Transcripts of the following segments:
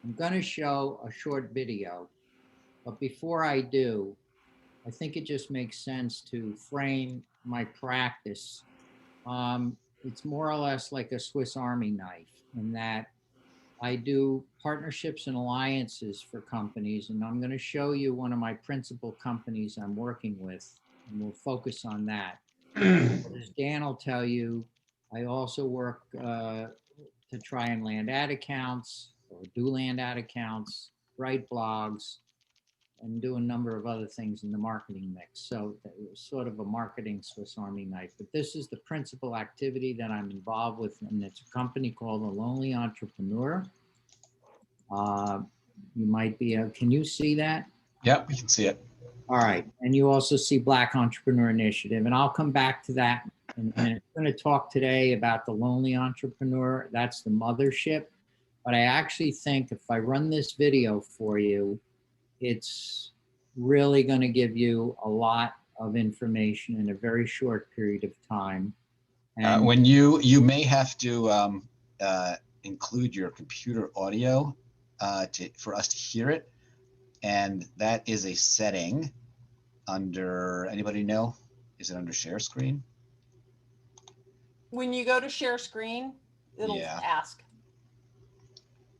I'm going to show a short video, but before I do, I think it just makes sense to frame my practice. It's more or less like a Swiss Army knife in that I do partnerships and alliances for companies, and I'm going to show you one of my principal companies I'm working with, and we'll focus on that. But as Dan will tell you, I also work to try and land ad accounts or do land ad accounts, write blogs, and do a number of other things in the marketing mix. So it's sort of a marketing Swiss Army knife. But this is the principal activity that I'm involved with, and it's a company called The Lonely Entrepreneur. You might be, can you see that? Yep, we can see it. All right. And you also see Black Entrepreneur Initiative. And I'll come back to that. And I'm going to talk today about The Lonely Entrepreneur. That's the mothership. But I actually think if I run this video for you, it's really going to give you a lot of information in a very short period of time. And when you may have to include your computer audio for us to hear it, and that is a setting under, anybody know? Is it under share screen? When you go to share screen, it'll ask.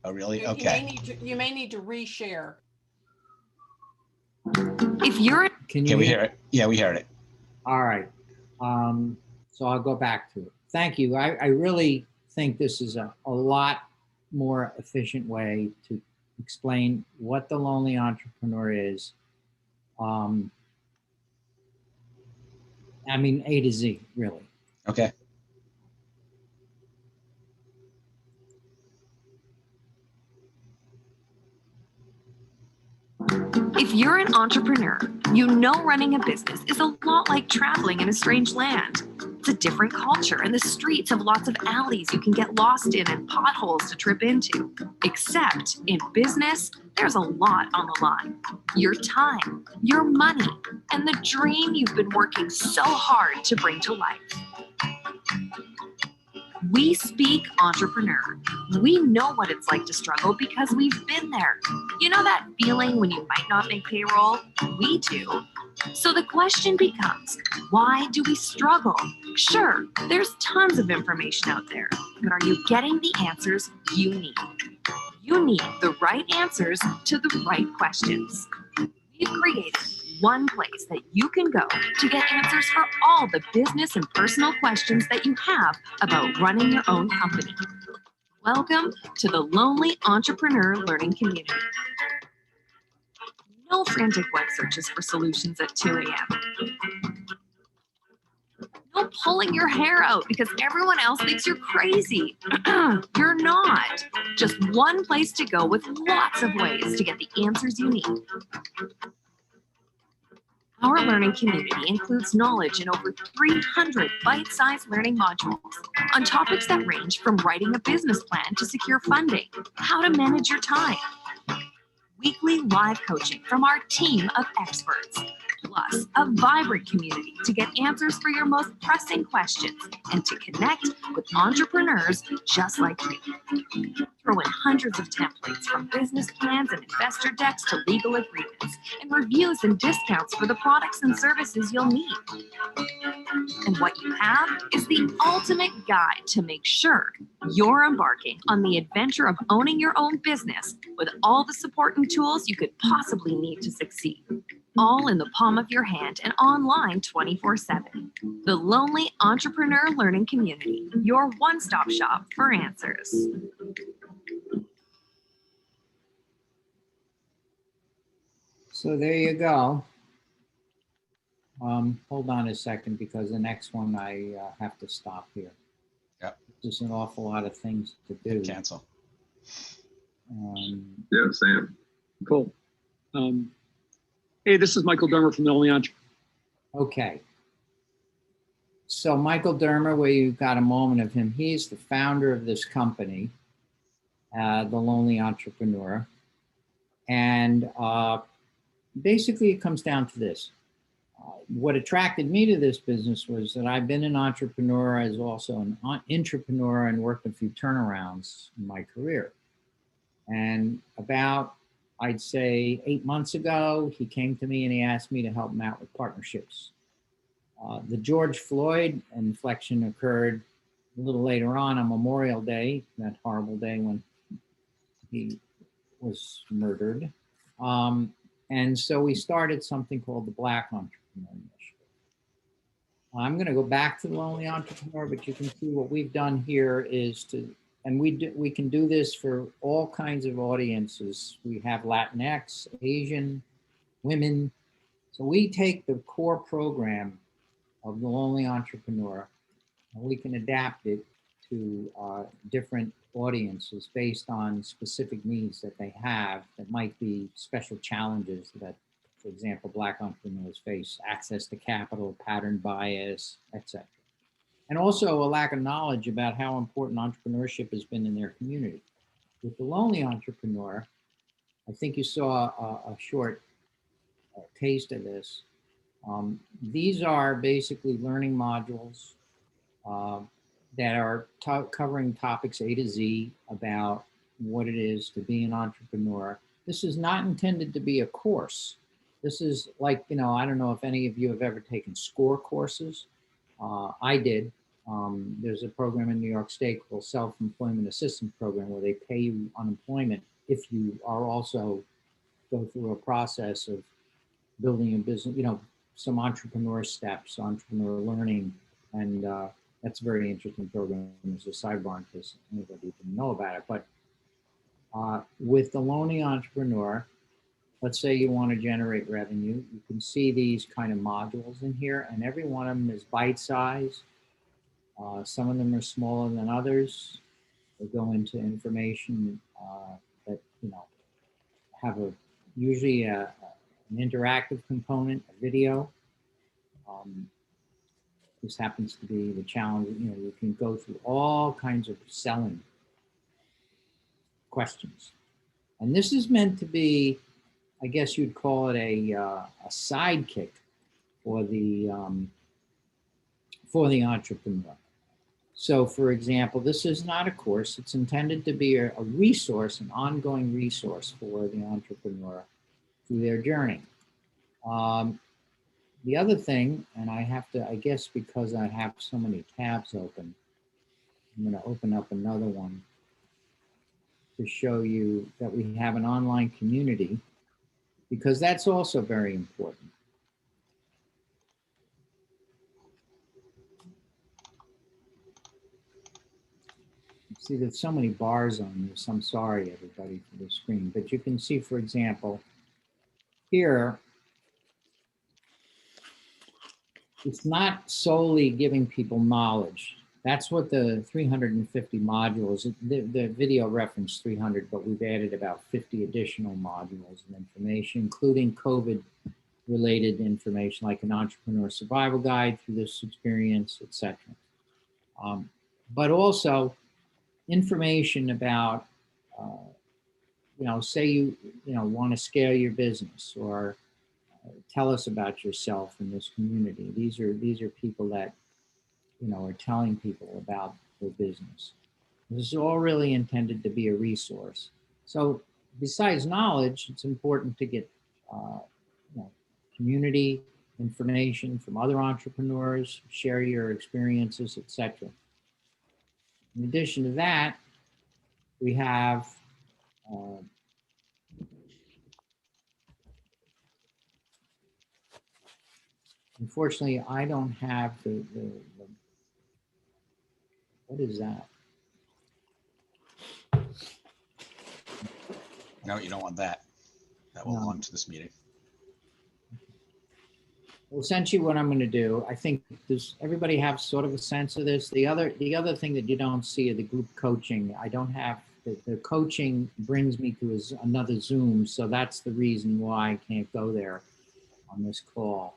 Oh, really? You Okay. You may need to reshare. If you're, can we hear it? Yeah, we heard it. All right. So I'll go back to it. Thank you. I really think this is a lot more efficient way to explain what the Lonely Entrepreneur is. I mean, A to Z, really. Okay. If you're an entrepreneur, you know running a business is a lot like traveling in a strange land. It's a different culture, and the streets have lots of alleys you can get lost in and potholes to trip into. Except in business, there's a lot on the line. Your time, your money, and the dream you've been working so hard to bring to life. We speak entrepreneur. We know what it's like to struggle because we've been there. You know that feeling when you might not make payroll? We do. So the question becomes, why do we struggle? Sure, there's tons of information out there, but are you getting the answers you need? You need the right answers to the right questions. We've created one place that you can go to get answers for all the business and personal questions that you have about running your own company. Welcome to the Lonely Entrepreneur Learning Community. No frantic web searches for solutions at 2 a.m. No pulling your hair out because everyone else thinks you're crazy. You're not. Just one place to go with lots of ways to get the answers you need. Our learning community includes knowledge in over 300 bite-sized learning modules on topics that range from writing a business plan to secure funding, how to manage your time, weekly live coaching from our team of experts, plus a vibrant community to get answers for your most pressing questions and to connect with entrepreneurs just like you. Throw in hundreds of templates from business plans and investor decks to legal agreements and reviews and discounts for the products and services you'll need. And what you have is the ultimate guide to make sure you're embarking on the adventure of owning your own business with all the support and tools you could possibly need to succeed. All in the palm of your hand and online 24/7. The Lonely Entrepreneur Learning Community, your one-stop shop for answers. So there you go. Hold on a second because the next one I have to stop here. Yep. There's an awful lot of things to do. Cancel. Yeah, Sam. Cool. Hey, this is Michael Dermer from The Lonely Entrepreneur. Okay. So Michael Dermer, where you got a moment of him, he's the founder of this company, The Lonely Entrepreneur. And basically it comes down to this. What attracted me to this business was that I've been an entrepreneur as also an intrapreneur and worked a few turnarounds in my career. And about, I'd say 8 months ago, he came to me and he asked me to help him out with partnerships. The George Floyd inflection occurred a little later on Memorial Day, that horrible day when he was murdered. And so we started something called the Black Entrepreneur Initiative. I'm going to go back to the Lonely Entrepreneur, but you can see what we've done here is to, and we can do this for all kinds of audiences. We have Latinx, Asian, women. So we take the core program of the Lonely Entrepreneur and we can adapt it to different audiences based on specific needs that they have that might be special challenges that, for example, Black entrepreneurs face: access to capital, pattern bias, etc. And also a lack of knowledge about how important entrepreneurship has been in their community. With the Lonely Entrepreneur, I think you saw a short taste of this. These are basically learning modules uh, that are covering topics A to Z about what it is to be an entrepreneur. This is not intended to be a course. This is like, I don't know if any of you have ever taken SCORE courses. I did. There's a program in New York State called Self-Employment Assistance Program where they pay you unemployment if you are also go through a process of building a business, some entrepreneur steps, entrepreneur learning, and that's a very interesting program as a sidebar in case anybody didn't know about it. But with the Lonely Entrepreneur, let's say you want to generate revenue, you can see these kind of modules in here, and every one of them is bite-sized. Some of them are smaller than others. They go into information that have usually an interactive component, a video. This happens to be the challenge. You can go through all kinds of selling questions, and this is meant to be, I guess you'd call it a sidekick for the entrepreneur. So, for example, this is not a course. It's intended to be a resource, an ongoing resource for the entrepreneur through their journey. The other thing, and I have to, I guess because I have so many tabs open, I'm going to open up another one to show you that we have an online community, because that's also very important. See, there's so many bars on this. I'm sorry, everybody, for the screen. But you can see, for example, here, it's not solely giving people knowledge. That's what the 350 modules, the video referenced 300, but we've added about 50 additional modules of information, including COVID-related information, like an entrepreneur survival guide through this experience, etc. But also information about, say you want to scale your business, or tell us about yourself in this community. These are people that are telling people about their business. This is all really intended to be a resource. So besides knowledge, it's important to get community information from other entrepreneurs, share your experiences, etc. In addition to that, we have unfortunately, I don't have the what is that? No, you don't want that. That will belong to this meeting. Well, essentially what I'm going to do, I think, does everybody have sort of a sense of this? The other thing that you don't see are the group coaching. I don't have, the coaching brings me to another Zoom, so that's the reason why I can't go there on this call.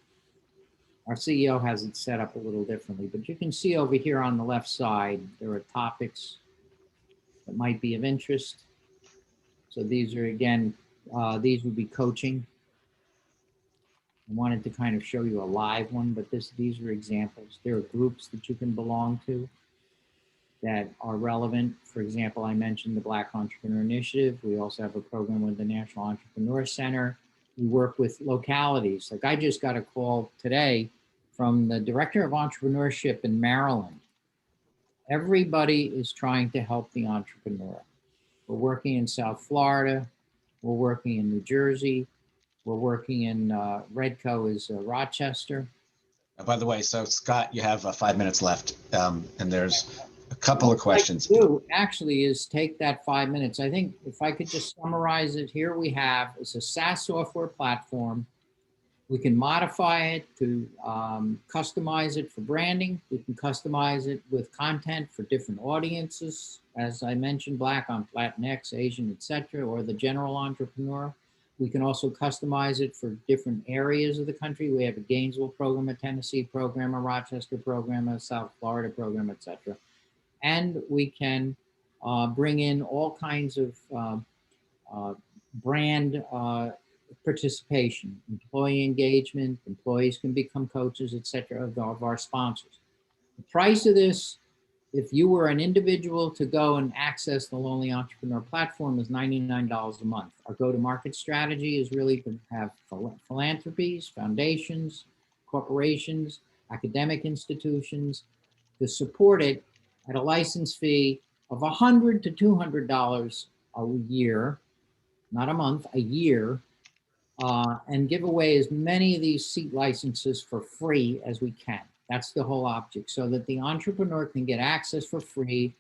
Our CEO has it set up a little differently, but you can see over here on the left side, there are topics that might be of interest. So these are, again, these would be coaching. I wanted to kind of show you a live one, but these are examples. There are groups that you can belong to. that are relevant. For example, I mentioned the Black Entrepreneur Initiative. We also have a program with the National Entrepreneur Center. We work with localities. Like I just got a call today from the Director of Entrepreneurship in Maryland. Everybody is trying to help the entrepreneur. We're working in South Florida. We're working in New Jersey. We're working in Redco is Rochester. By the way, so Scott, you have 5 minutes left, and there's a couple of questions. What I do actually is take that 5 minutes. I think if I could just summarize it, here we have, it's a SaaS software platform. We can modify it to customize it for branding. We can customize it with content for different audiences. As I mentioned, Black on Latinx, Asian, etc., or the general entrepreneur. We can also customize it for different areas of the country. We have a Gainesville program, a Tennessee program, a Rochester program, a South Florida program, etc. And we can bring in all kinds of brand participation, employee engagement. Employees can become coaches, etc., of our sponsors. The price of this, if you were an individual to go and access the Lonely Entrepreneur platform, is $99 a month. Our go-to-market strategy is really to have philanthropies, foundations, corporations, academic institutions to support it at a license fee of $100 to $200 a year, not a month, a year, and give away as many of these seat licenses for free as we can. That's the whole object, so that the entrepreneur can get access for free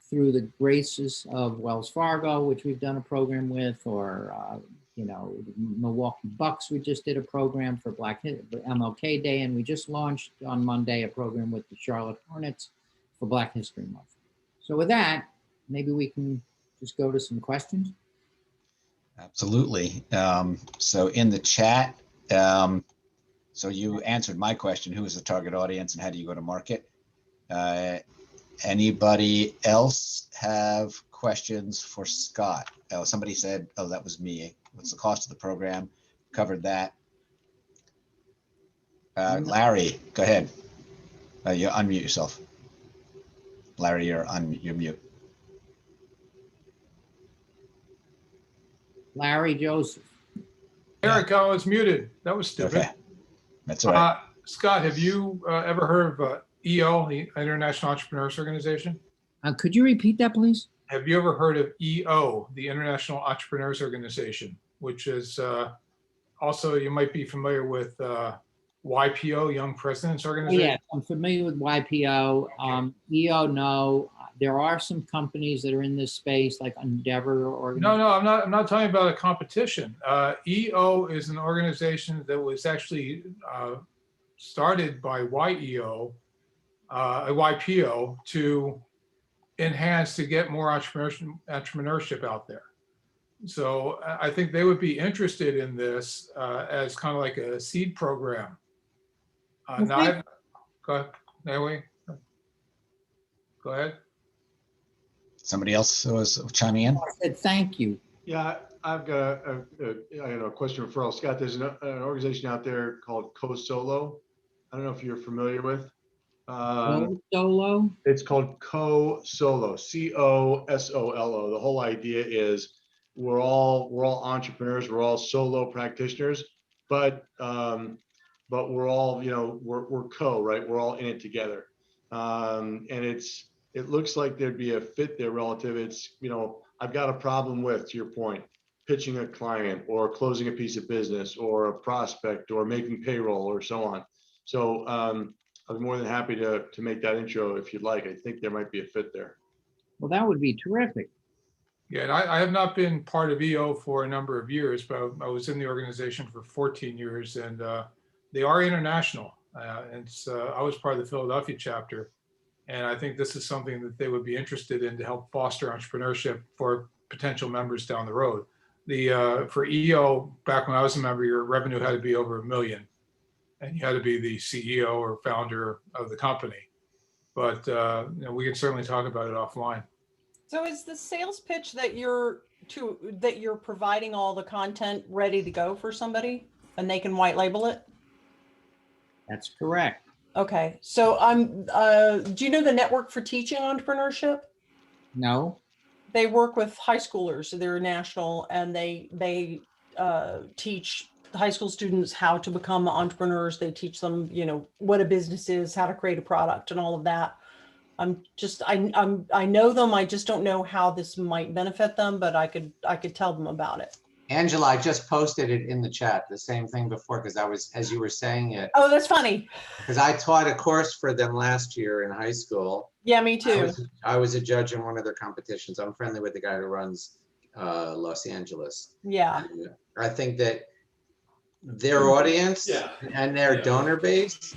through the graces of Wells Fargo, which we've done a program with, or Milwaukee Bucks. We just did a program for MLK Day, and we just launched on Monday a program with the Charlotte Hornets for Black History Month. So with that, maybe we can just go to some questions. Absolutely. So in the chat, so you answered my question, who is the target audience and how do you go to market? Anybody else have questions for Scott? Oh, somebody said, oh, that was me. What's the cost of the program? Covered that. Larry, go ahead. You unmute yourself. Larry, you're mute. Larry Joseph. Eric, I was muted. That was stupid. Okay. That's all right. Scott, have you ever heard of EO, the International Entrepreneurs Organization? Could you repeat that, please? Have you ever heard of EO, the International Entrepreneurs Organization, which is also, you might be familiar with YPO, Young Presidents Organization? Yeah, I'm familiar with YPO. Okay. EO, no. There are some companies that are in this space, like Endeavor organization. No, I'm not talking about a competition. EO is an organization that was actually started by YPO to enhance, to get more entrepreneurship out there. So I think they would be interested in this as kind of like a seed program. Now, go ahead, Naomi. Go ahead. Somebody else was chiming in? I said thank you. Yeah, I've got a question for Scott. There's an organization out there called Co-Solo. I don't know if you're familiar with. Solo? It's called Co-Solo, COSOLO. The whole idea is we're all entrepreneurs, we're all solo practitioners, but we're all, we're co, right? We're all in it together. And it looks like there'd be a fit there relative. It's, I've got a problem with, to your point, pitching a client or closing a piece of business or a prospect or making payroll or so on. So I'm more than happy to make that intro if you'd like. I think there might be a fit there. Well, that would be terrific. Yeah, and I have not been part of EO for a number of years, but I was in the organization for 14 years, and they are international. And I was part of the Philadelphia chapter. And I think this is something that they would be interested in to help foster entrepreneurship for potential members down the road. For EO, back when I was a member, your revenue had to be over $1 million, and you had to be the CEO or founder of the company. But we can certainly talk about it offline. So is the sales pitch that you're providing all the content ready to go for somebody, and they can white label it? That's correct. Okay, so do you know the Network for Teaching Entrepreneurship? No? They work with high schoolers. So they're national, and they teach high school students how to become entrepreneurs. They teach them, what a business is, how to create a product, and all of that. I know them. I just don't know how this might benefit them, but I could tell them about it. Angela, I just posted it in the chat, the same thing before, because I was, as you were saying it, Oh, that's funny. because I taught a course for them last year in high school. Yeah, me too. I was a judge in one of their competitions. I'm friendly with the guy who runs Los Angeles. Yeah. And I think that their audience and their donor base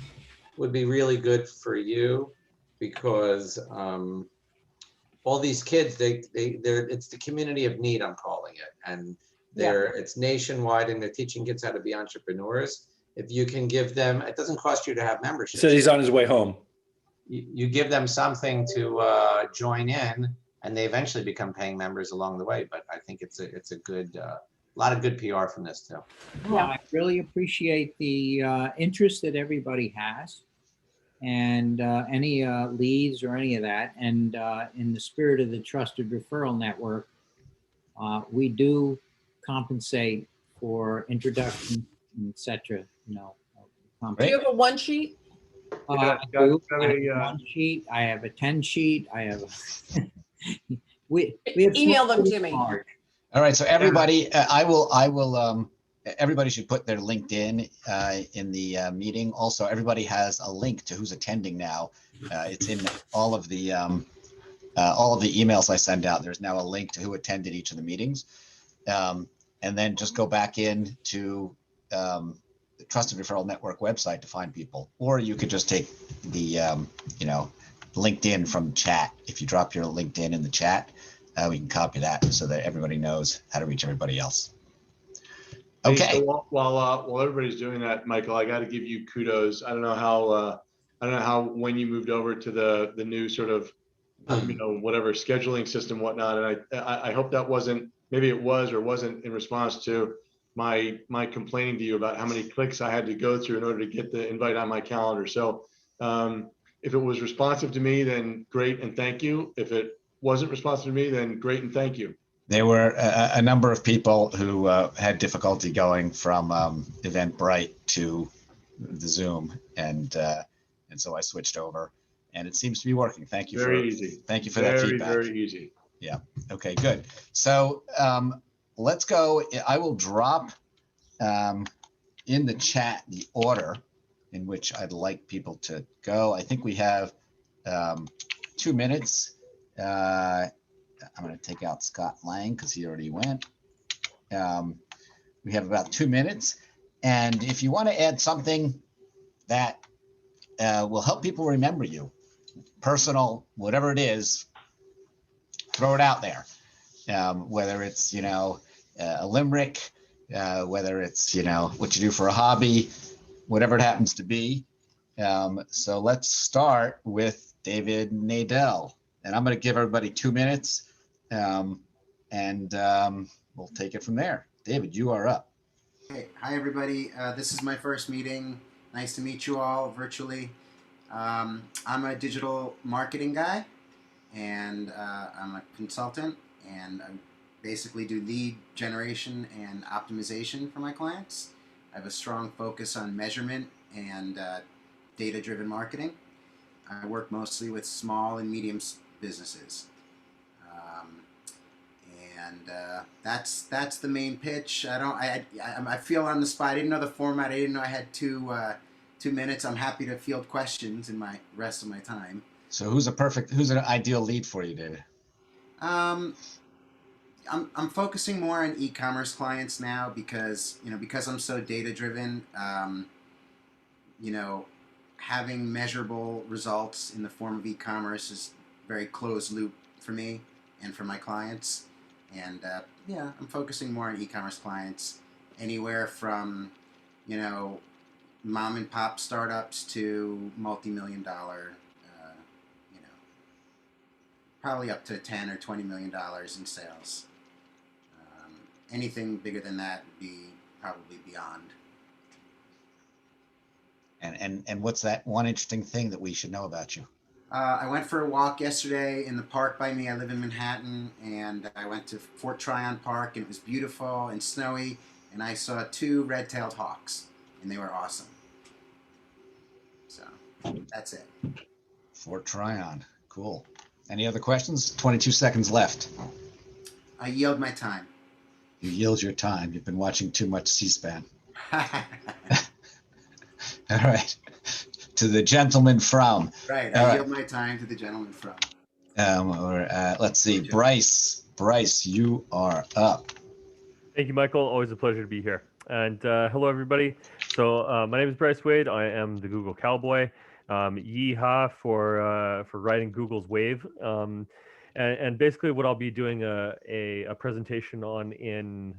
would be really good for you, because all these kids, they're it's the community of need, I'm calling it, and it's nationwide, and they're teaching kids how to be entrepreneurs. If you can give them, it doesn't cost you to have memberships. So he's on his way home. You give them something to join in, and they eventually become paying members along the way. But I think it's a good, lot of good PR from this too. Well, I really appreciate the interest that everybody has, and any leads or any of that. And in the spirit of the Trusted Referral Network, we do compensate for introduction, etc. Do you have a one sheet? I do. I have a 1 sheet. I have a 10 sheet. I have. we have Email them to me. All right, so everybody, I will. Everybody should put their LinkedIn in the meeting. Also, everybody has a link to who's attending now. It's in all of the emails I send out. There's now a link to who attended each of the meetings, and then just go back in to the Trusted Referral Network website to find people, or you could just take the LinkedIn from chat. If you drop your LinkedIn in the chat, we can copy that so that everybody knows how to reach everybody else. Okay. Hey, so while everybody's doing that, Michael, I got to give you kudos. I don't know how when you moved over to the new sort of whatever scheduling system, whatnot, and I hope that wasn't, maybe it was or wasn't in response to my complaining to you about how many clicks I had to go through in order to get the invite on my calendar. So if it was responsive to me, then great and thank you. If it wasn't responsive to me, then great and thank you. There were a number of people who had difficulty going from Eventbrite to the Zoom, and so I switched over, and it seems to be working. Thank you. Very easy. Thank you for that feedback. Very easy. Yeah. Okay. Good. So let's go. I will drop in the chat the order in which I'd like people to go. I think we have 2 minutes. I'm going to take out Scott Lang because he already went. We have about 2 minutes. And if you want to add something that will help people remember you, personal, whatever it is, throw it out there. Whether it's, a limerick, whether it's, what you do for a hobby, whatever it happens to be. So let's start with David Nadell. And I'm going to give everybody 2 minutes. And we'll take it from there. David, you are up. Hey, hi everybody. This is my first meeting. Nice to meet you all virtually. I'm a digital marketing guy, and I'm a consultant, and I basically do lead generation and optimization for my clients. I have a strong focus on measurement and data-driven marketing. I work mostly with small and medium businesses. That's the main pitch. I feel on the spot. I didn't know the format. I didn't know I had 2 minutes. I'm happy to field questions in my rest of my time. So who's an ideal lead for you, David? I'm focusing more on e-commerce clients now because I'm so data driven. Having measurable results in the form of e-commerce is very closed loop for me and for my clients. And I'm focusing more on e-commerce clients, anywhere from, mom and pop startups to multi-million-dollar, probably up to $10 or $20 million in sales. Anything bigger than that would be probably beyond. And what's that one interesting thing that we should know about you? I went for a walk yesterday in the park by me. I live in Manhattan, and I went to Fort Tryon Park, and it was beautiful and snowy, and I saw 2 red-tailed hawks, and they were awesome. So that's it. Fort Tryon. Cool. Any other questions? 22 seconds left. I yield my time. You yield your time. You've been watching too much C-SPAN. All right. To the gentleman from. Right. All I right. yield my time to the gentleman from. Let's see. Bryce. Bryce, you are up. Thank you, Michael. Always a pleasure to be here. And hello, everybody. So my name is Bryce Wade. I am the Google Cowboy. Yeehaw for riding Google's wave. And basically, what I'll be doing a presentation on in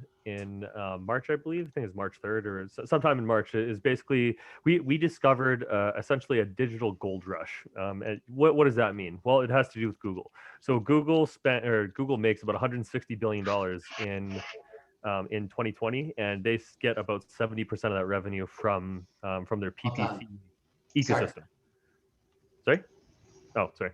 March, I believe. I think it's March 3rd or sometime in March. Is basically we discovered essentially a digital gold rush. And what does that mean? Well, it has to do with Google. So Google makes about $160 billion in 2020, and they get about 70% of that revenue from their PPC ecosystem. Sorry? Oh, sorry.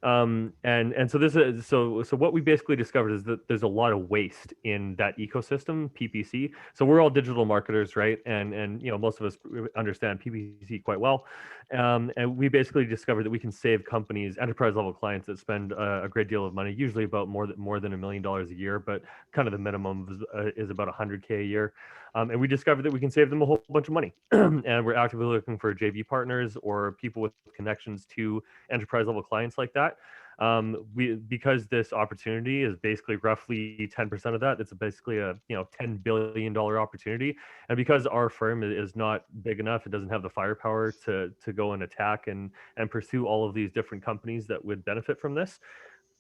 And so this is so what we basically discovered is that there's a lot of waste in that ecosystem, PPC. So we're all digital marketers, right? And most of us understand PPC quite well. And we basically discovered that we can save companies, enterprise level clients that spend a great deal of money, usually about more than $1 million a year, but kind of the minimum is about $100K a year. And we discovered that we can save them a whole bunch of money. And we're actively looking for JV partners or people with connections to enterprise level clients like that. Because this opportunity is basically roughly 10% of that, it's basically a $10 billion opportunity. And because our firm is not big enough, it doesn't have the firepower to go and attack and pursue all of these different companies that would benefit from this.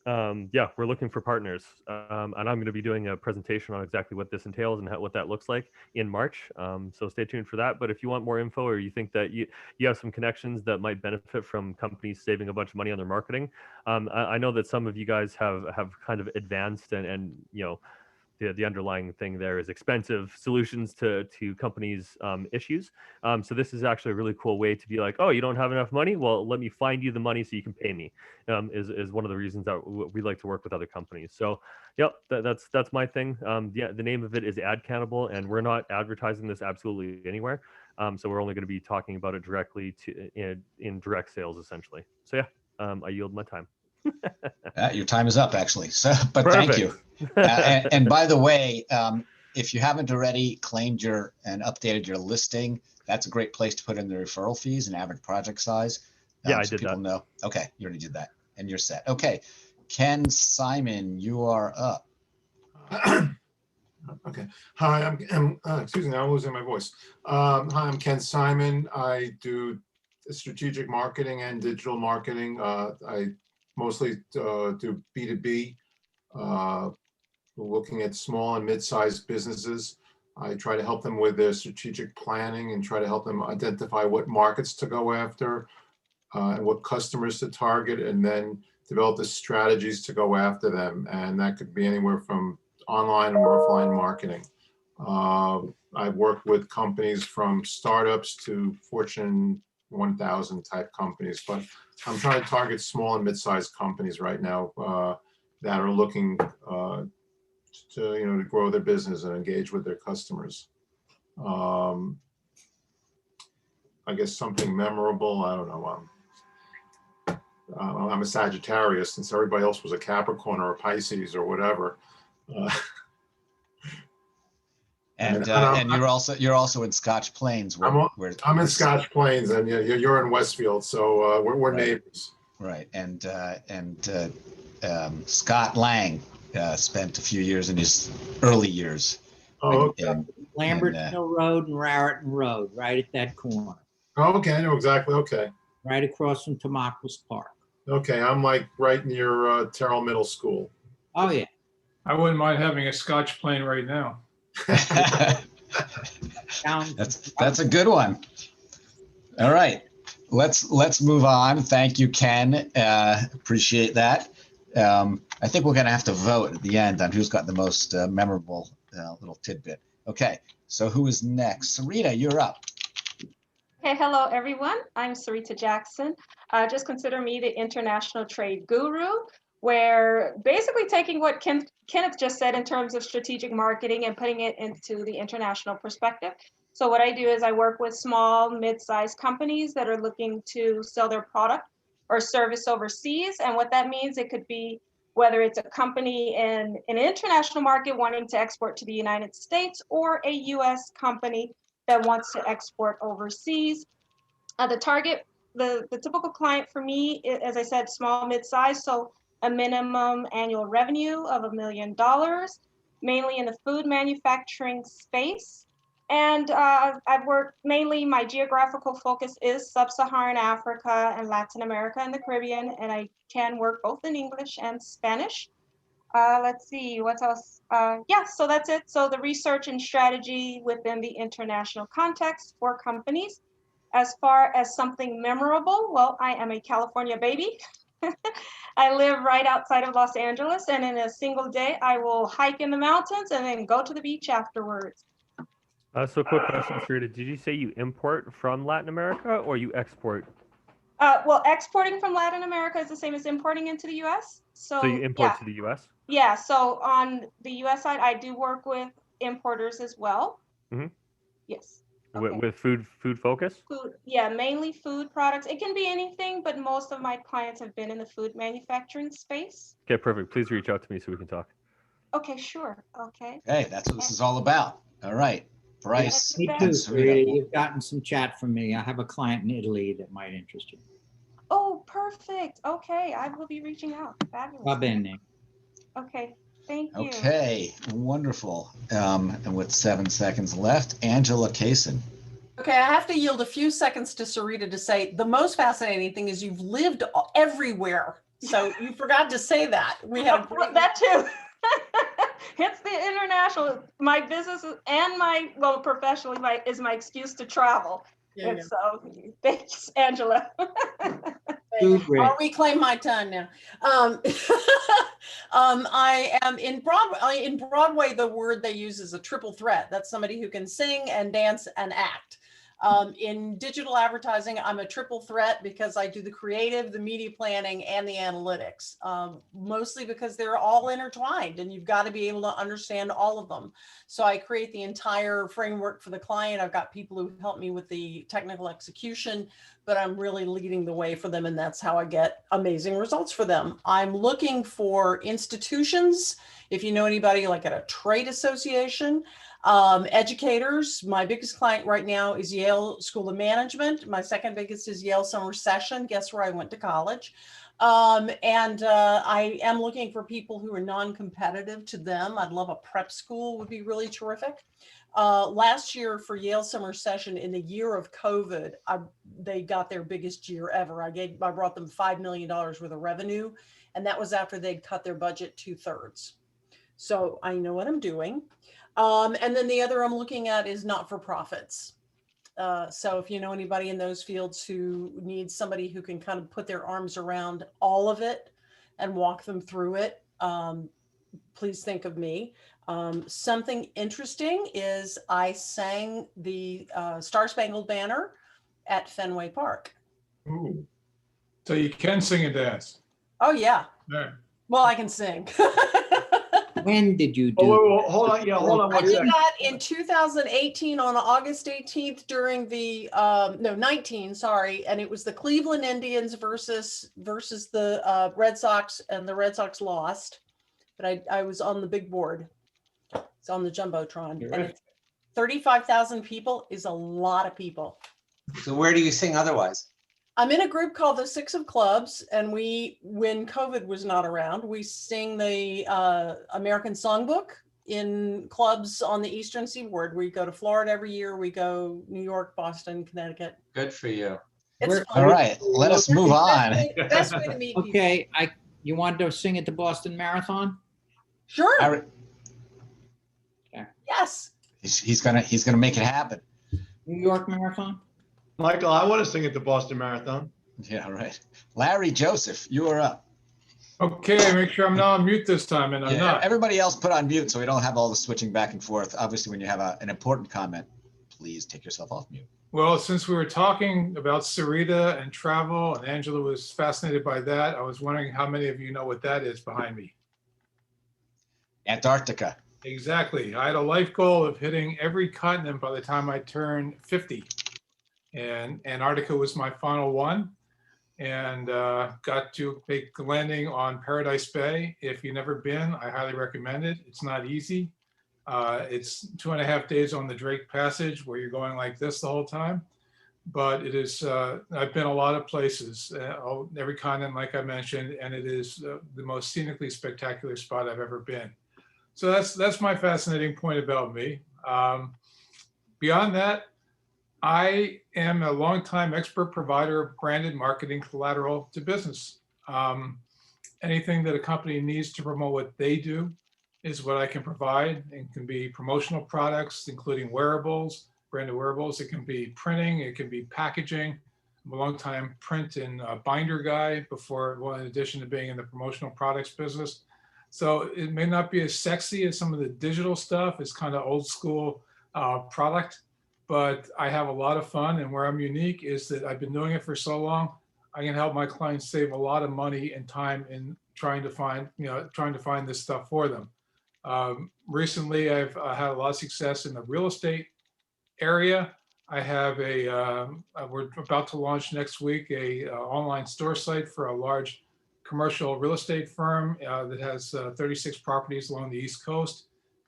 We're looking for partners, and I'm going to be doing a presentation on exactly what this entails and what that looks like in March. So stay tuned for that. But if you want more info, or you think that you have some connections that might benefit from companies saving a bunch of money on their marketing, I know that some of you guys have kind of advanced and the underlying thing there is expensive solutions to companies' issues. So this is actually a really cool way to be like, oh, you don't have enough money? Well, let me find you the money so you can pay me. Is one of the reasons that we like to work with other companies. So, yep, that's my thing. The name of it is Ad Cannibal, and we're not advertising this absolutely anywhere. So we're only going to be talking about it directly in direct sales, essentially. So yeah, I yield my time. Your time is up, actually. So, but Perfect. Thank you. And by the way, if you haven't already claimed and updated your listing, that's a great place to put in the referral fees and average project size. Yeah, I so did people that. know. Okay, you already did that, and you're set. Okay, Ken Simon, you are up. Okay. Hi, I'm excuse me, I'm losing my voice. Hi, I'm Ken Simon. I do strategic marketing and digital marketing. I mostly do B2B, looking at small and mid-sized businesses. I try to help them with their strategic planning and try to help them identify what markets to go after and what customers to target, and then develop the strategies to go after them. And that could be anywhere from online or offline marketing. I've worked with companies from startups to Fortune 1000 type companies, but I'm trying to target small and mid-sized companies right now that are looking to grow their business and engage with their customers. I guess something memorable, I don't know. I'm a Sagittarius, since everybody else was a Capricorn or a Pisces or whatever. And you're also in Scotch Plains. I'm in Scotch Plains, and you're in Westfield, so we're neighbors. Right, and Scott Lange spent a few years in his early years. Oh, okay. Lambert Hill Road and Raritan Road, right at that corner. Oh, okay, I know exactly. Okay. Right across from Tamacles Park. Okay, I'm like right near Terrell Middle School. Oh yeah. I wouldn't mind having a Scotch plain right now. That's a good one. All right, let's move on. Thank you, Ken. Appreciate that. I think we're going to have to vote at the end on who's got the most memorable little tidbit. Okay, so who is next? Sarita, you're up. Hey, hello everyone. I'm Sarita Jackson. Just consider me the international trade guru, where basically taking what Kenneth just said in terms of strategic marketing and putting it into the international perspective. So what I do is I work with small, mid-sized companies that are looking to sell their product or service overseas. And what that means, it could be whether it's a company in an international market wanting to export to the United States or a US company that wants to export overseas. The target, the typical client for me, as I said, small, mid-size, so a minimum annual revenue of $1 million, mainly in the food manufacturing space. And I've worked mainly, my geographical focus is Sub-Saharan Africa and Latin America and the Caribbean, and I can work both in English and Spanish. Let's see, what else? Yeah, so that's it. So the research and strategy within the international context for companies. As far as something memorable, well, I am a California baby. I live right outside of Los Angeles, and in a single day, I will hike in the mountains and then go to the beach afterwards. So quick question, Sarita. Did you say you import from Latin America or you export? Well, exporting from Latin America is the same as importing into the U.S. So you import to the U.S.? Yeah, so on the U.S. side, I do work with importers as well. Mm-hmm. Yes. Okay. With food focus? Food, yeah, mainly food products. It can be anything, but most of my clients have been in the food manufacturing space. Okay, perfect. Please reach out to me so we can talk. Okay, sure. Okay. Hey, that's what this is all about. All right, Bryce. Me and too, Sarita. Sarita. You've gotten some chat from me. I have a client in Italy that might interest you. Oh, perfect. Okay, I will be reaching out. Fabulous. Va bene. Okay, thank you. Okay, wonderful. And with 7 seconds left, Angela Kaysen. Okay, I have to yield a few seconds to Sarita to say the most fascinating thing is you've lived everywhere. So you forgot to say that. We have that too. Hence the international. My business and my, well, professionally, is my excuse to travel. Yeah, and so, thanks, Angela. I'll reclaim my time now. I am in Broadway. In Broadway, the word they use is a triple threat. That's somebody who can sing and dance and act. In digital advertising, I'm a triple threat because I do the creative, the media planning, and the analytics, mostly because they're all intertwined and you've got to be able to understand all of them. So I create the entire framework for the client. I've got people who help me with the technical execution, but I'm really leading the way for them. And that's how I get amazing results for them. I'm looking for institutions. If you know anybody like at a trade association, educators. My biggest client right now is Yale School of Management. My second biggest is Yale Summer Session. Guess where I went to college? I am looking for people who are non-competitive to them. I'd love a prep school would be really terrific. Last year for Yale Summer Session, in the year of COVID, they got their biggest year ever. I brought them $5 million worth of revenue, and that was after they'd cut their budget 2/3. So I know what I'm doing. And then the other I'm looking at is not-for-profits. So if you know anybody in those fields who needs somebody who can kind of put their arms around all of it and walk them through it, please think of me. Something interesting is I sang the Star Spangled Banner at Fenway Park. Ooh. So you can sing and dance. Oh, yeah. Yeah. Well, I can sing. When did you do? Oh, hold on. Yeah, hold on I one did second. that in 2018 on August 18th during the 19, sorry, and it was the Cleveland Indians versus the Red Sox, and the Red Sox lost, but I was on the big board. It's on the jumbotron, and it's 35,000 people is a lot of people. So where do you sing otherwise? I'm in a group called the Six of Clubs, and when COVID was not around, we sing the American Songbook in clubs on the Eastern Seaboard. We go to Florida every year. We go New York, Boston, Connecticut. Good for you. It's All right, let us move on. Best way to meet people. Okay, you wanted to sing at the Boston Marathon? Sure. Yes. He's gonna make it happen. New York Marathon? Michael, I want to sing at the Boston Marathon. Yeah, right. Larry Joseph, you are up. Okay, make sure I'm not on mute this time, and I'm not. Everybody else put on mute so we don't have all the switching back and forth. Obviously, when you have an important comment, please take yourself off mute. Well, since we were talking about Sarita and travel, and Angela was fascinated by that, I was wondering how many of you know what that is behind me. Antarctica. Exactly. I had a life goal of hitting every continent by the time I turned 50. And Antarctica was my final one. And got to make the landing on Paradise Bay. If you've never been, I highly recommend it. It's not easy. It's 2.5 days on the Drake Passage where you're going like this the whole time. But it is, I've been a lot of places, every continent, like I mentioned, and it is the most scenically spectacular spot I've ever been. So that's my fascinating point about me. Beyond that, I am a longtime expert provider of branded marketing collateral to business. Anything that a company needs to promote what they do is what I can provide. It can be promotional products, including wearables, branded wearables. It can be printing, it can be packaging. I'm a longtime print and binder guy before, well, in addition to being in the promotional products business. So it may not be as sexy as some of the digital stuff. It's kind of old school product, but I have a lot of fun. And where I'm unique is that I've been doing it for so long, I can help my clients save a lot of money and time in trying to find this stuff for them. Recently, I've had a lot of success in the real estate area. I have we're about to launch next week a online store site for a large commercial real estate firm that has 36 properties along the East Coast.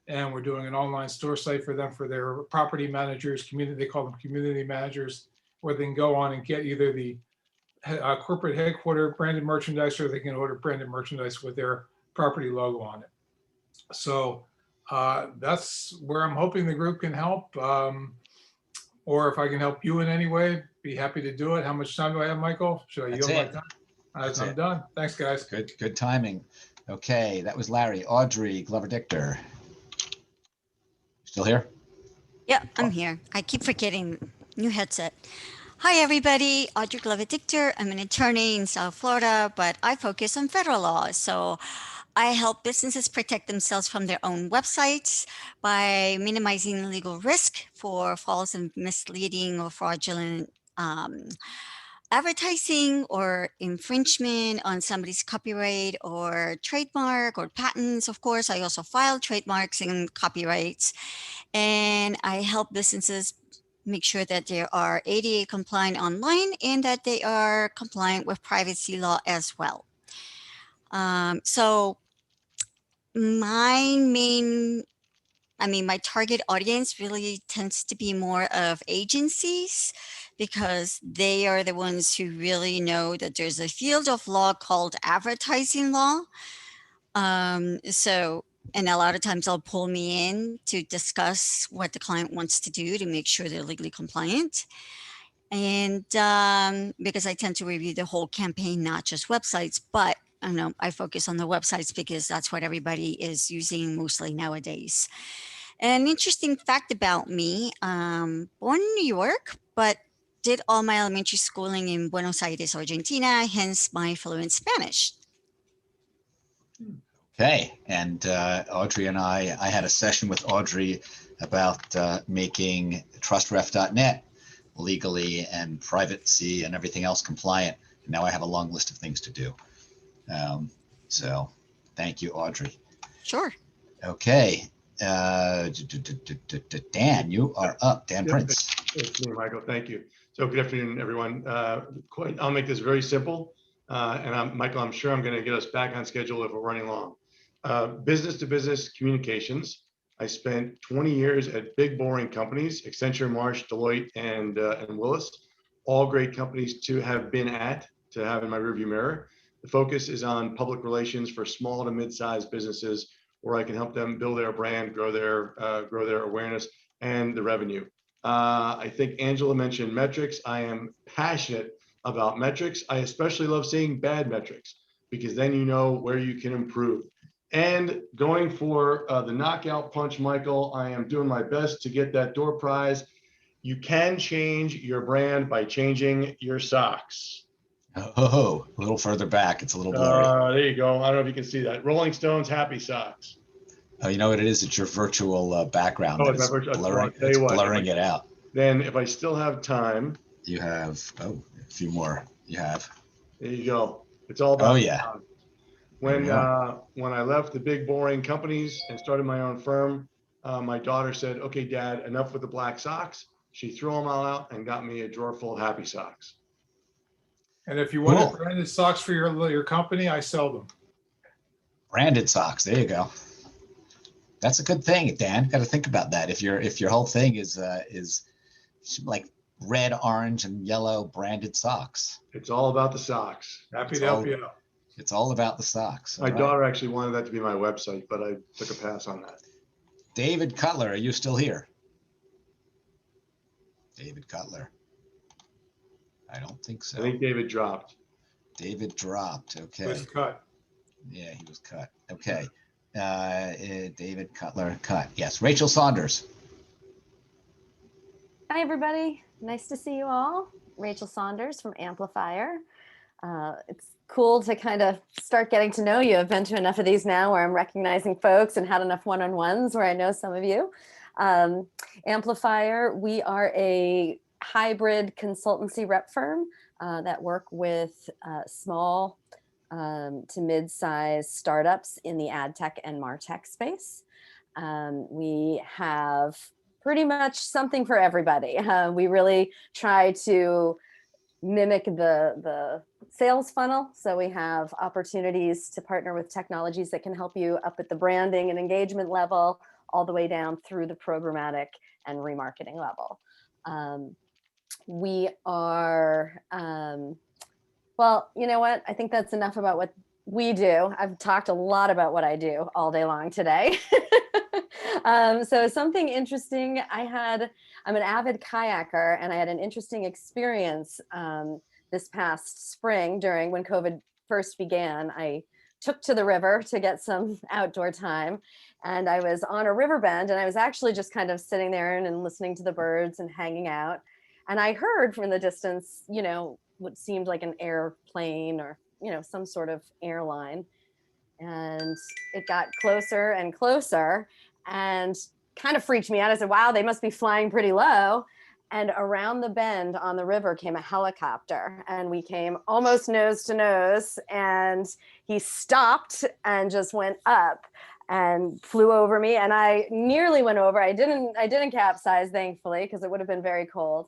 And we're doing an online store site for them, for their property managers, they call them community managers, where they can go on and get either the corporate headquarter branded merchandise, or they can order branded merchandise with their property logo on it. So that's where I'm hoping the group can help. Or if I can help you in any way, be happy to do it. How much time do I have, Michael? Should I yield my time? I'm done. Thanks, guys. Good timing. Okay, that was Larry. Audrey Glover-Dichter. Still here? Yeah, I'm here. I keep forgetting. New headset. Hi, everybody. Audrey Glover-Dichter. I'm an attorney in South Florida, but I focus on federal law. So I help businesses protect themselves from their own websites by minimizing legal risk for false and misleading or fraudulent advertising or infringement on somebody's copyright or trademark or patents. Of course, I also file trademarks and copyrights, and I help businesses make sure that they are ADA compliant online and that they are compliant with privacy law as well. So my target audience really tends to be more of agencies, because they are the ones who really know that there's a field of law called advertising law. And a lot of times they'll pull me in to discuss what the client wants to do to make sure they're legally compliant. And because I tend to review the whole campaign, not just websites, but I focus on the websites because that's what everybody is using mostly nowadays. An interesting fact about me, born in New York, but did all my elementary schooling in Buenos Aires, Argentina, hence my fluent Spanish. Okay, and Audrey and I had a session with Audrey about making trustref.net legally and privacy and everything else compliant. And now I have a long list of things to do. So thank you, Audrey. Sure. Okay. Dan, you are up. Dan Prince. It's me, Michael. Thank you. So good afternoon, everyone. I'll make this very simple. And Michael, I'm sure I'm going to get us back on schedule if we're running long. Business to business communications. I spent 20 years at big, boring companies, Accenture, Marsh, Deloitte, and Willis. All great companies to have been at, to have in my rearview mirror. The focus is on public relations for small to mid-sized businesses, where I can help them build their brand, grow their awareness and the revenue. I think Angela mentioned metrics. I am passionate about metrics. I especially love seeing bad metrics, because then you know where you can improve. And going for the knockout punch, Michael, I am doing my best to get that door prize. You can change your brand by changing your socks. Oh, a little further back. It's a little blurry. There you go. I don't know if you can see that. Rolling Stones, Happy Socks. Oh, you know what it is? It's your virtual background. Oh, That is blurring it out. Then if I still have time, You have, oh, a few more. You have. there you go. It's all about Oh, yeah. when There when I left the big boring companies and started my own firm, my daughter said, "Okay, Dad, enough with the black socks." She threw them all out and got me a drawer full of happy socks. And if you wanted Cool. branded socks for your company, I sell them. Branded socks. There you go. That's a good thing, Dan. Got to think about that. If your whole thing is like red, orange, and yellow branded socks. It's all about the socks. Happy to help you out. It's all about the socks. My daughter actually wanted that to be my website, but I took a pass on that. David Cutler, are you still here? David Cutler. I don't think so. I think David dropped. David dropped. Okay. He was cut. Yeah, he was cut. Okay. David Cutler cut. Yes. Rachel Saunders. Hi, everybody. Nice to see you all. Rachel Saunders from Amplifier. It's cool to kind of start getting to know you. I've been to enough of these now where I'm recognizing folks and had enough one-on-ones where I know some of you. Amplifier, we are a hybrid consultancy rep firm that work with small to mid-size startups in the ad tech and martech space. We have pretty much something for everybody. We really try to mimic the sales funnel. So we have opportunities to partner with technologies that can help you up at the branding and engagement level, all the way down through the programmatic and remarketing level. We are, well, you know what? I think that's enough about what we do. I've talked a lot about what I do all day long today. So something interesting, I'm an avid kayaker, and I had an interesting experience this past spring when COVID first began. I took to the river to get some outdoor time, and I was on a river bend, and I was actually just kind of sitting there and listening to the birds and hanging out. And I heard from the distance, what seemed like an airplane or, some sort of airline. And it got closer and closer and kind of freaked me out. I said, wow, they must be flying pretty low. And around the bend on the river came a helicopter, and we came almost nose to nose, and he stopped and just went up and flew over me. And I nearly went over. I didn't capsize, thankfully, because it would have been very cold.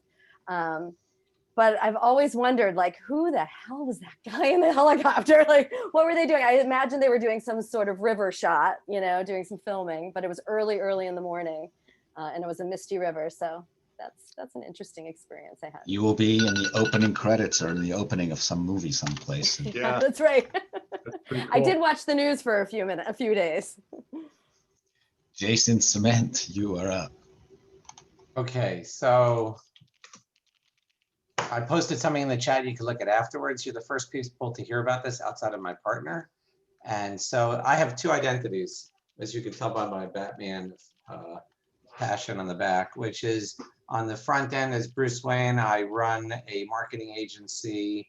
But I've always wondered, like, who the hell was that guy in the helicopter? Like, what were they doing? I imagine they were doing some sort of river shot, doing some filming, but it was early in the morning, and it was a misty river. So that's an interesting experience I had. You will be in the opening credits or in the opening of some movie someplace. Yeah, that's right. That's pretty cool. I did watch the news for a few days. Jason Cement, you are up. Okay, so I posted something in the chat you can look at afterwards. You're the first people to hear about this outside of my partner. And so I have two identities, as you can tell by my Batman passion on the back, which is on the front end as Bruce Wayne. I run a marketing agency,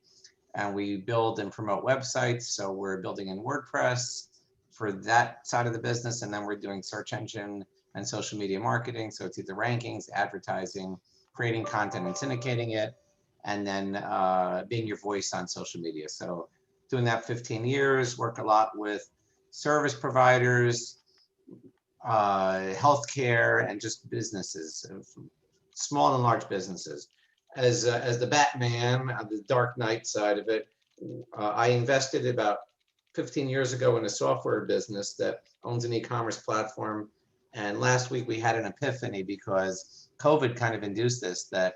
and we build and promote websites. So we're building in WordPress for that side of the business. And then we're doing search engine and social media marketing. So it's either rankings, advertising, creating content and syndicating it, and then being your voice on social media. So doing that 15 years, work a lot with service providers, healthcare, and just businesses, small and large businesses. As the Batman on the Dark Knight side of it, I invested about 15 years ago in a software business that owns an e-commerce platform. And last week we had an epiphany because COVID kind of induced this, that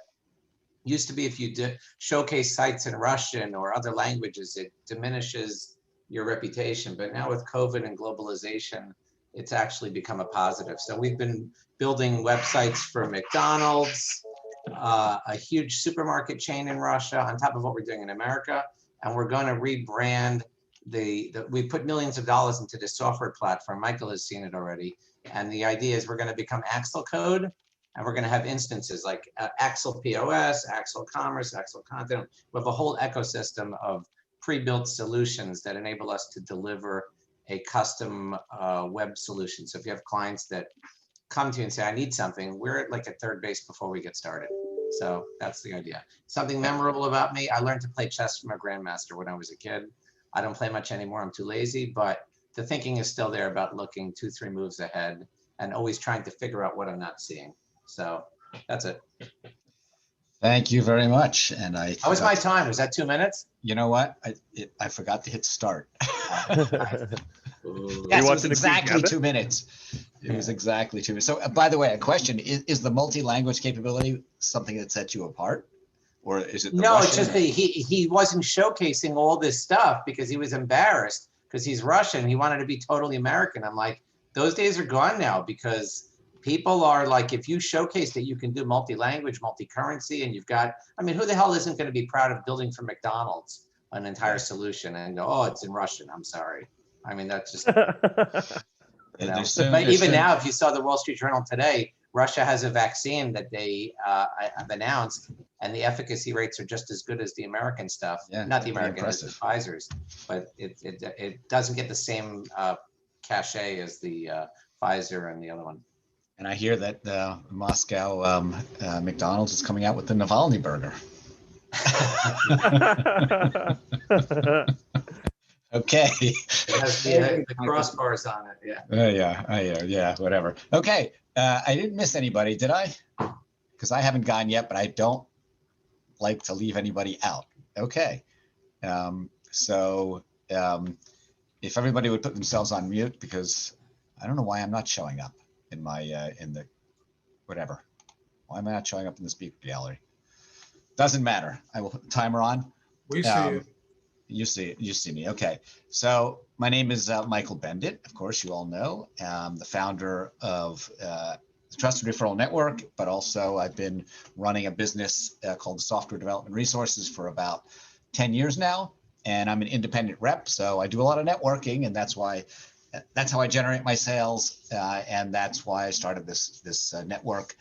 used to be if you showcase sites in Russian or other languages, it diminishes your reputation. But now with COVID and globalization, it's actually become a positive. So we've been building websites for McDonald's, a huge supermarket chain in Russia, on top of what we're doing in America. And we're going to rebrand we put millions of dollars into this software platform. Michael has seen it already. And the idea is we're going to become Axel Code, and we're going to have instances like Axel POS, Axel Commerce, Axel Content. We have a whole ecosystem of pre-built solutions that enable us to deliver a custom web solution. So if you have clients that come to you and say, I need something, we're at like at third base before we get started. So that's the idea. Something memorable about me, I learned to play chess from a grandmaster when I was a kid. I don't play much anymore, I'm too lazy, but the thinking is still there about looking 2-3 moves ahead and always trying to figure out what I'm not seeing. So that's it. Thank you very much. And How was my time? Was that 2 minutes? You know what? I forgot to hit start. Ooh. Yes, it was watching the exactly Queen's 2 minutes. It was exactly 2 minutes. So by the way, a question, is the multi-language capability something that sets you apart? Or is it the No, Russian? it's just that he wasn't showcasing all this stuff because he was embarrassed because he's Russian. He wanted to be totally American. I'm like, those days are gone now because people are like, if you showcase that you can do multi-language, multi-currency, and you've got, I mean, who the hell isn't going to be proud of building for McDonald's an entire solution and go, oh, it's in Russian, I'm sorry. I mean, that's just, you know. But even now, if you saw the Wall Street Journal today, Russia has a vaccine that they have announced, and the efficacy rates are just as good as the American stuff. Yeah, not the pretty American, as the Pfizer's, but it doesn't get the same cachet as the Pfizer and the other one. And I hear that Moscow McDonald's is coming out with the Navalny burger. Okay. It has the crossbars on it, yeah. Yeah, whatever. Okay, I didn't miss anybody, did I? Because I haven't gone yet, but I don't like to leave anybody out. Okay. If everybody would put themselves on mute, because I don't know why I'm not showing up in my in the whatever. Why am I not showing up in the speaker gallery? Doesn't matter. I will put the timer on. We see it. You see me. Okay. So my name is Michael Bendit. Of course, you all know. I'm the founder of the Trusted Referral Network, but also I've been running a business called Software Development Resources for about 10 years now. And I'm an independent rep. So I do a lot of networking, and that's how I generate my sales. And that's why I started this network.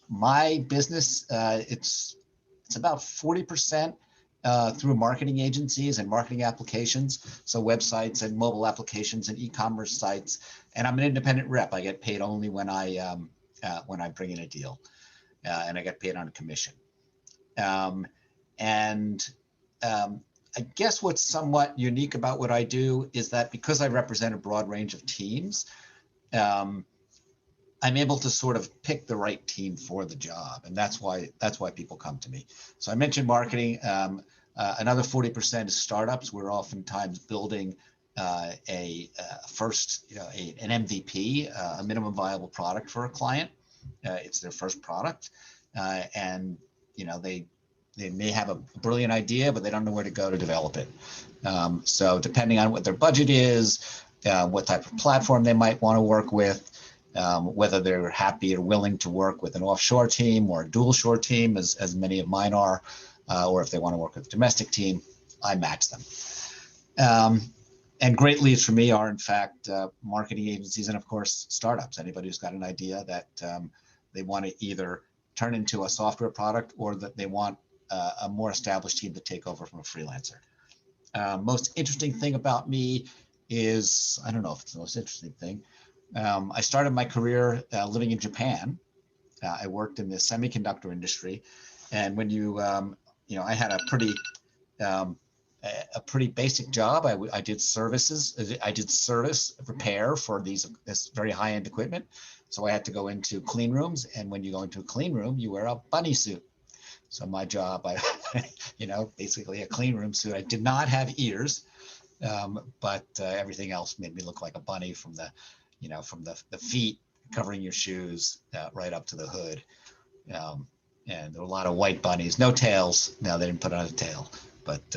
My business, it's about 40% through marketing agencies and marketing applications, so websites and mobile applications and e-commerce sites. And I'm an independent rep. I get paid only when I bring in a deal, and I get paid on a commission. I guess what's somewhat unique about what I do is that because I represent a broad range of teams, I'm able to sort of pick the right team for the job, and that's why people come to me. So I mentioned marketing. Another 40% is startups. We're oftentimes building an MVP, a minimum viable product for a client. It's their first product, and they may have a brilliant idea, but they don't know where to go to develop it. So depending on what their budget is, what type of platform they might want to work with, whether they're happy or willing to work with an offshore team or a dual shore team, as many of mine are, or if they want to work with a domestic team, I match them. And great leads for me are, in fact, marketing agencies and, of course, startups. Anybody who's got an idea that they want to either turn into a software product or that they want a more established team to take over from a freelancer. Most interesting thing about me is, I don't know if it's the most interesting thing, I started my career living in Japan. I worked in the semiconductor industry, and when I had a pretty basic job. I did services. I did service repair for this very high-end equipment. So I had to go into clean rooms, and when you go into a clean room, you wear a bunny suit. So my job, basically a clean room suit. I did not have ears, but everything else made me look like a bunny from the feet covering your shoes right up to the hood. And there were a lot of white bunnies, no tails. No, they didn't put on a tail, but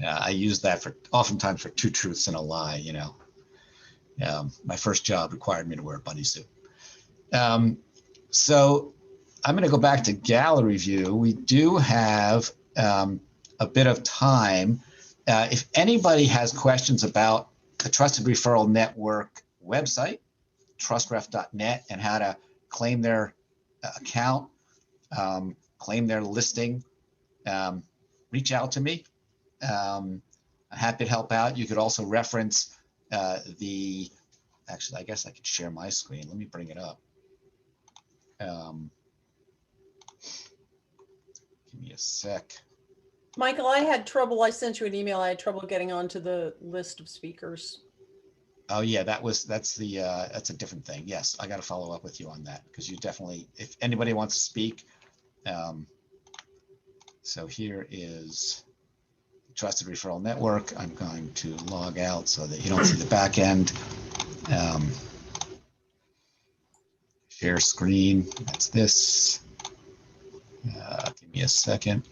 I used that oftentimes for two truths and a lie. My first job required me to wear a bunny suit. So I'm going to go back to gallery view. We do have a bit of time. If anybody has questions about the Trusted Referral Network website, trustref.net, and how to claim their account, claim their listing, reach out to me. I'm happy to help out. You could also reference the actually, I guess I could share my screen. Let me bring it up. Give me a sec. Michael, I had trouble. I sent you an email. I had trouble getting onto the list of speakers. Oh yeah, that's a different thing. Yes, I got to follow up with you on that because you definitely, if anybody wants to speak. So here is Trusted Referral Network. I'm going to log out so that you don't see the back end. Share screen. That's this. Give me a second.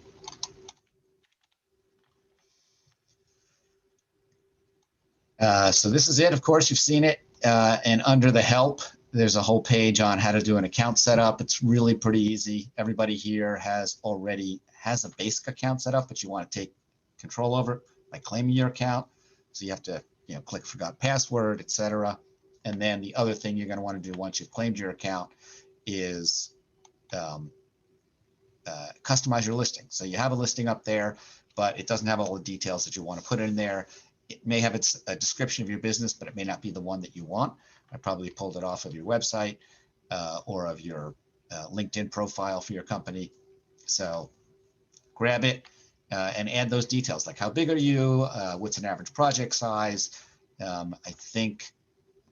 So this is it. Of course, you've seen it. And under the help, there's a whole page on how to do an account setup. It's really pretty easy. Everybody here already has a basic account set up, but you want to take control over it by claiming your account. So you have to, click forgot password, etc. And then the other thing you're going to want to do once you've claimed your account is customize your listing. So you have a listing up there, but it doesn't have all the details that you want to put in there. It may have a description of your business, but it may not be the one that you want. I probably pulled it off of your website or of your LinkedIn profile for your company. So grab it and add those details, like how big are you? What's an average project size? I think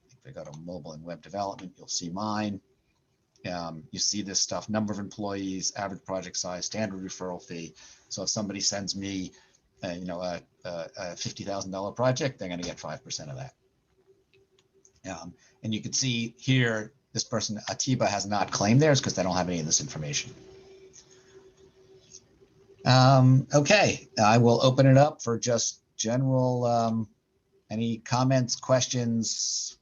if I go to mobile and web development, you'll see mine. You see this stuff, number of employees, average project size, standard referral fee. So if somebody sends me, a $50,000 project, they're going to get 5% of that. And you can see here, this person, Atiba, has not claimed theirs because they don't have any of this information. Okay, I will open it up for just general, any comments, questions,